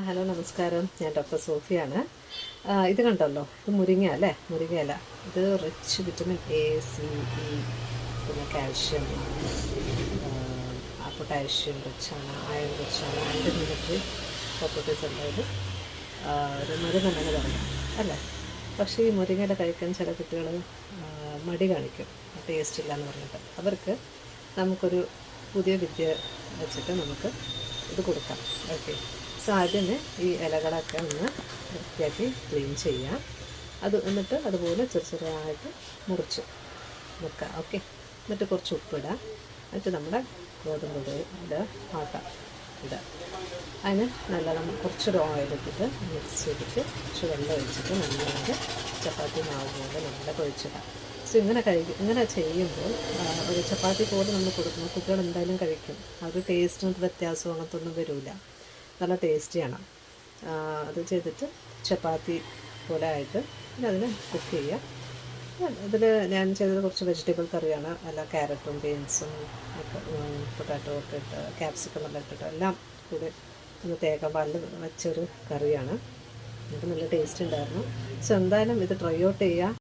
Hello നമസ്കാരം, ഞാൻ doctor സോഫിയാണ്. ഇത് കണ്ടല്ലോ, ഇത് മുരിങ്ങ അല്ലേ, മുരിങ്ങയില. ഇത് rich vitamin A, C, E, പിന്നെ കാൽഷ്യം, പൊട്ടാഷ്യം റിച്ചാണ്, അയൺ റിച്ചാണ്, ആൻറ്റി മിലിറ്ററി പ്രോപ്പർട്ടീസ് ഉണ്ടായത് ഒരു മരുന്നെന്നു പറയാം അല്ലേ. പക്ഷേ ഈ മുരിങ്ങയില കഴിക്കാൻ ചില കുട്ടികൾ മടി കാണിക്കും, ടേസ്റ്റ് ഇല്ല എന്ന് പറഞ്ഞിട്ട്. അവർക്ക് നമുക്കൊരു പുതിയ വിദ്യ വെച്ചിട്ട് നമുക്ക് ഇത് കൊടുക്കാം. ഓക്കെ, സോ ആദ്യമേ ഈ ഇലകളൊക്കെ ഒന്ന് വൃത്തിയാക്കി ക്ലീൻ ചെയ്യാം. എന്നിട്ട് അതുപോലെ ചെറുതായിട്ട് മുറിച്ച് വെക്കാം. ഓക്കെ, എന്നിട്ട് കുറച്ച് ഉപ്പിടാം. എന്നിട്ട് നമ്മുടെ ഗോതമ്പ് ഇത് ആക്കാം. അതിന് നല്ലോണം കുറച്ചൊരു ഓയിലിട്ടിട്ട് മിക്സ് ചെയ്തിട്ട് കുറച്ച് വെള്ളം ഒഴിച്ചിട്ട് നല്ലതായിട്ട് ചപ്പാത്തി മാവ് പോലെ നല്ല കുഴച്ചിടാം. സോ ഇങ്ങനെ ചെയ്യുമ്പോൾ ഒരു ചപ്പാത്തി പോലെ നമ്മൾ കൊടുക്കുമ്പോൾ കുട്ടികൾ എന്തായാലും കഴിക്കും. അത് ടേസ്റ്റിന് വ്യത്യാസം അങ്ങനത്തെ ഒന്നും വരില്ല, നല്ല ടേസ്റ്റിയാണ്. അത് ചെയ്തിട്ട് ചപ്പാത്തി പോലെ ആയിട്ട് പിന്നെ അതിനെ കുക്ക് ചെയ്യുക. ഇതിൽ ഞാൻ ചെയ്തത് കുറച്ച് വെജിറ്റബിൾ കറിയാണ്. അല്ല, ക്യാരറ്റും ബീൻസും ഒക്കെ, പൊട്ടാറ്റോ ഒക്കെ ഇട്ട്, ക്യാപ്സിക്കം എല്ലാം ഇട്ടിട്ട് എല്ലാം കൂടി ഒന്ന് തേങ്ങ പാലിൽ വെച്ചൊരു കറിയാണ്. ഇത് നല്ല ടേസ്റ്റ് ഉണ്ടായിരുന്നു. സോ എന്തായാലും ഇത് ട്രൈ ഔട്ട് ചെയ്യുക.